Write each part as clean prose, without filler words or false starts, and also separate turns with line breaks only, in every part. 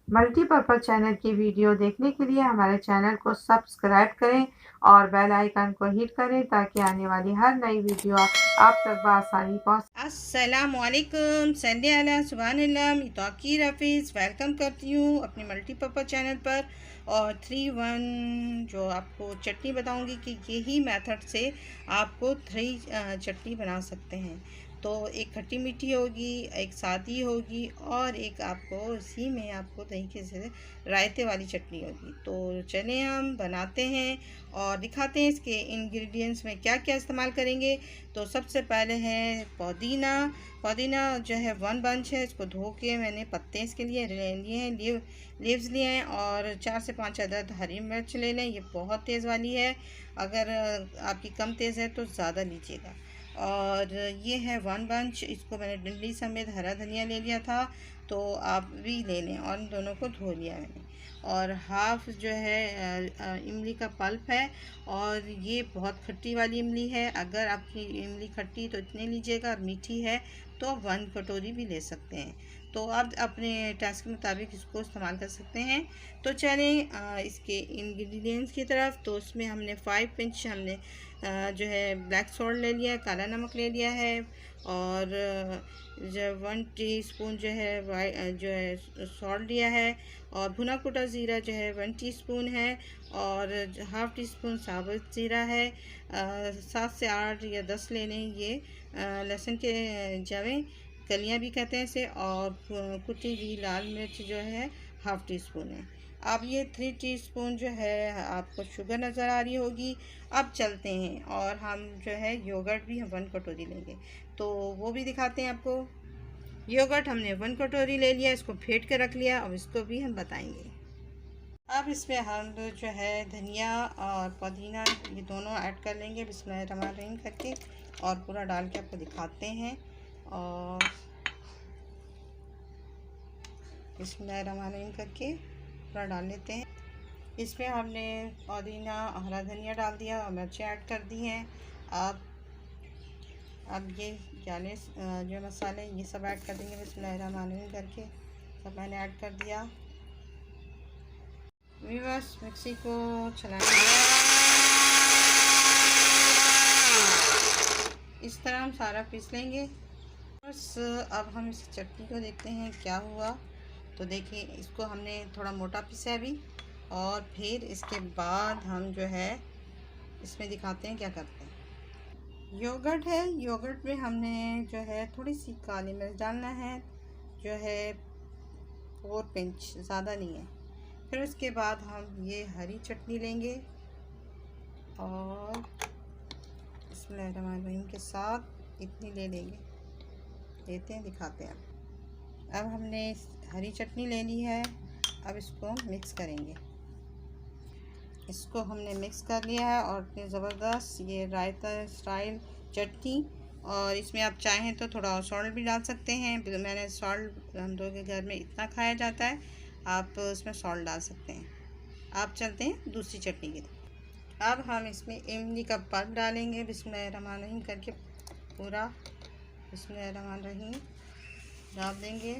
Multipurpose channel की video देखने के लिए हमारे चैनल को सब्सक्राइब करें और बेल आइकन को हिट करें ताकि आने वाली हर नई वीडियो आप तक बआसानी पहुँच।
अस्सलामुअलैकुम, संडे अला सुबहानल्लाह, मैं तौकीर हफीज़ वेलकम करती हूँ अपने मल्टीपर्पज़ चैनल पर। और 3-1 जो आपको चटनी बताऊँगी कि यही मेथड से आपको 3 चटनी बना सकते हैं। तो एक खट्टी मीठी होगी, एक सादी होगी और एक आपको इसी में आपको तरीके से रायते वाली चटनी होगी। तो चलें हम बनाते हैं और दिखाते हैं इसके इंग्रेडिएंट्स में क्या क्या इस्तेमाल करेंगे। तो सबसे पहले है पुदीना। पुदीना जो है 1 बंच है, इसको धो के मैंने पत्ते इसके लिए ले लिए हैं, लीव्स लिए हैं। और 4 से 5 अदद हरी मिर्च ले लें, ये बहुत तेज़ वाली है, अगर आपकी कम तेज़ है तो ज़्यादा लीजिएगा। और ये है 1 बंच, इसको मैंने डंडी समेत हरा धनिया ले लिया था, तो आप भी ले लें। और इन दोनों को धो लिया मैंने। और हाफ़ जो है इमली का पल्प है, और ये बहुत खट्टी वाली इमली है। अगर आपकी इमली खट्टी तो इतने लीजिएगा, और मीठी है तो 1 कटोरी भी ले सकते हैं। तो आप अपने टेस्ट के मुताबिक इसको इस्तेमाल कर सकते हैं। तो चलें इसके इंग्रेडिएंट्स की तरफ। तो उसमें हमने 5 पिंच हमने जो है ब्लैक सॉल्ट ले लिया है, काला नमक ले लिया है। और जो 1 टीस्पून जो है जो है सॉल्ट लिया है। और भुना कुटा ज़ीरा जो है 1 टीस्पून है। और हाफ़ टी स्पून साबुत ज़ीरा है। 7 से 8 या 10 ले लें ये लहसुन के जवें, कलियां भी कहते हैं इसे। और कुटी हुई लाल मिर्च जो है हाफ़ टी स्पून है। अब ये 3 टीस्पून जो है आपको शुगर नज़र आ रही होगी। अब चलते हैं और हम जो है योगर्ट भी हम 1 कटोरी लेंगे, तो वो भी दिखाते हैं आपको। योगर्ट हमने 1 कटोरी ले लिया, इसको फेंट के रख लिया, अब इसको भी हम बताएंगे। अब इसमें हम जो है धनिया और पुदीना ये दोनों ऐड कर लेंगे बिस्मिल्लाहिर्रहमानिर्रहीम करके, और पूरा डाल के आपको दिखाते हैं। और बिस्मिल्लाहिर्रहमानिर्रहीम करके पूरा डाल लेते हैं। इसमें हमने पुदीना हरा धनिया डाल दिया और मिर्चें ऐड कर दी हैं। अब ये जाने जो मसाले ये सब ऐड कर देंगे बिस्मिल्लाहिर्रहमानिर्रहीम करके। सब मैंने ऐड कर दिया। बस मिक्सी को चलाएंगे, इस तरह हम सारा पीस लेंगे। बस अब हम इस चटनी को देखते हैं क्या हुआ। तो देखिए, इसको हमने थोड़ा मोटा पीसा है अभी, और फिर इसके बाद हम जो है इसमें दिखाते हैं क्या करते हैं। योगर्ट है, योगर्ट में हमने जो है थोड़ी सी काली मिर्च डालना है, जो है 4 पिंच, ज़्यादा नहीं है। फिर उसके बाद हम ये हरी चटनी लेंगे और बिस्मिल्लाहिर्रहमानिर्रहीम के साथ इतनी ले लेंगे, लेते हैं दिखाते हैं। अब हमने हरी चटनी ले ली है, अब इसको मिक्स करेंगे। इसको हमने मिक्स कर लिया है, और इतनी ज़बरदस्त ये रायता स्टाइल चटनी। और इसमें आप चाहें तो थोड़ा सॉल्ट भी डाल सकते हैं। मैंने सॉल्ट, हम लोगों के घर में इतना खाया जाता है, आप उसमें सॉल्ट डाल सकते हैं। आप चलते हैं दूसरी चटनी की तरफ। अब हम इसमें इमली का पल्प डालेंगे बिस्मिल्लाहिर्रहमानिर्रहीम करके, पूरा बिस्मिल्लाहिर्रहमानिर्रहीम डाल देंगे।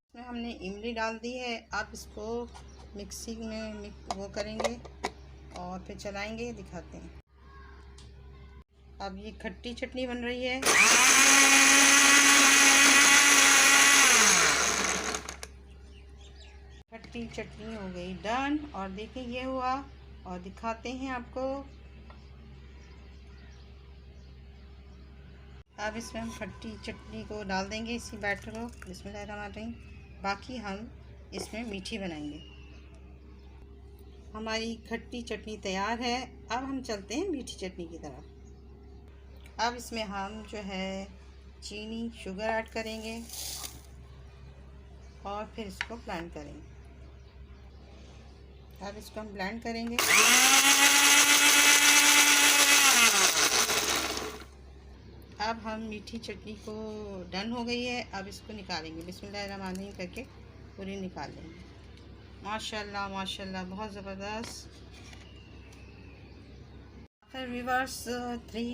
इसमें हमने इमली डाल दी है। अब इसको मिक्सी में वो करेंगे और फिर चलाएंगे, दिखाते हैं। अब ये खट्टी चटनी बन रही है। खट्टी चटनी हो गई डन, और देखिए ये हुआ, और दिखाते हैं आपको। अब इसमें हम खट्टी चटनी को डाल देंगे, इसी बैटर को बिस्मिल्लाहिर्रहमानिर्रहीम। बाकी हम इसमें मीठी बनाएंगे। हमारी खट्टी चटनी तैयार है। अब हम चलते हैं मीठी चटनी की तरफ। अब इसमें हम जो है चीनी, शुगर ऐड करेंगे और फिर इसको ब्लेंड करेंगे। अब इसको हम ब्लेंड करेंगे। अब हम मीठी चटनी को डन हो गई है, अब इसको निकालेंगे बिस्मिल्लाहिर्रहमानिर्रहीम करके, पूरी निकाल लेंगे। माशाल्लाह माशाल्लाह, बहुत ज़बरदस्त। फिर व्यूअर्स, थ्री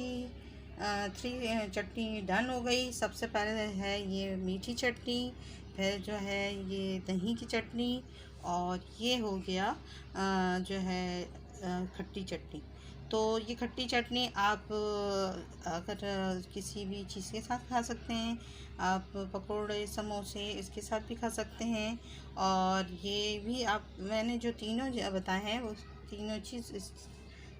चटनी डन हो गई। सबसे पहले है ये मीठी चटनी, फिर जो है ये दही की चटनी, और ये हो गया जो है खट्टी चटनी। तो ये खट्टी चटनी आप अगर किसी भी चीज़ के साथ खा सकते हैं। आप पकोड़े, समोसे इसके साथ भी खा सकते हैं। और ये भी आप, मैंने जो तीनों बताए हैं वो तीनों चीज़ इस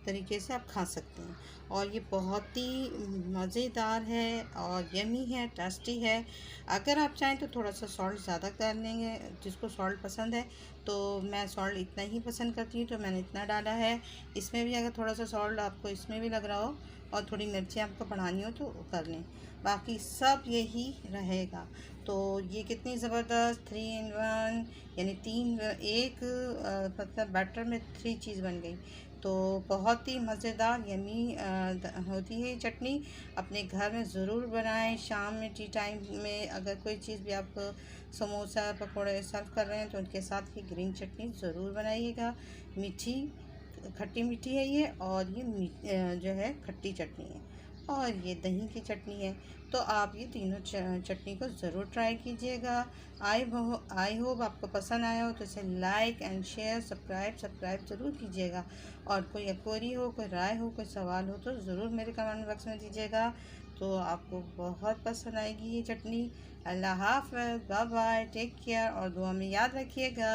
तरीके से आप खा सकते हैं। और ये बहुत ही मज़ेदार है और यमी है, टेस्टी है। अगर आप चाहें तो थोड़ा सा सॉल्ट ज़्यादा कर लेंगे, जिसको सॉल्ट पसंद है। तो मैं सॉल्ट इतना ही पसंद करती हूँ, तो मैंने इतना डाला है। इसमें भी अगर थोड़ा सा सॉल्ट आपको इसमें भी लग रहा हो और थोड़ी मिर्ची आपको बढ़ानी हो तो कर लें, बाकी सब यही रहेगा। तो ये कितनी ज़बरदस्त 3 in 1, यानी एक मतलब बैटर में 3 चीज़ बन गई। तो बहुत ही मज़ेदार यमी होती है ये चटनी। अपने घर में ज़रूर बनाएं। शाम में टी टाइम में अगर कोई चीज़ भी आप समोसा, पकोड़े सर्व कर रहे हैं तो उनके साथ ये ग्रीन चटनी ज़रूर बनाइएगा। मीठी, खट्टी मीठी है ये, और ये जो है खट्टी चटनी है, और ये दही की चटनी है। तो आप ये तीनों चटनी को ज़रूर ट्राई कीजिएगा। आई होप आपको पसंद आया हो तो इसे लाइक एंड शेयर, सब्सक्राइब ज़रूर कीजिएगा। और कोई क्वेरी हो, कोई राय हो, कोई सवाल हो तो ज़रूर मेरे कमेंट बॉक्स में दीजिएगा। तो आपको बहुत पसंद आएगी ये चटनी। अल्लाह हाफ़िज़, बाय बाय, टेक केयर, और दुआ में याद रखिएगा।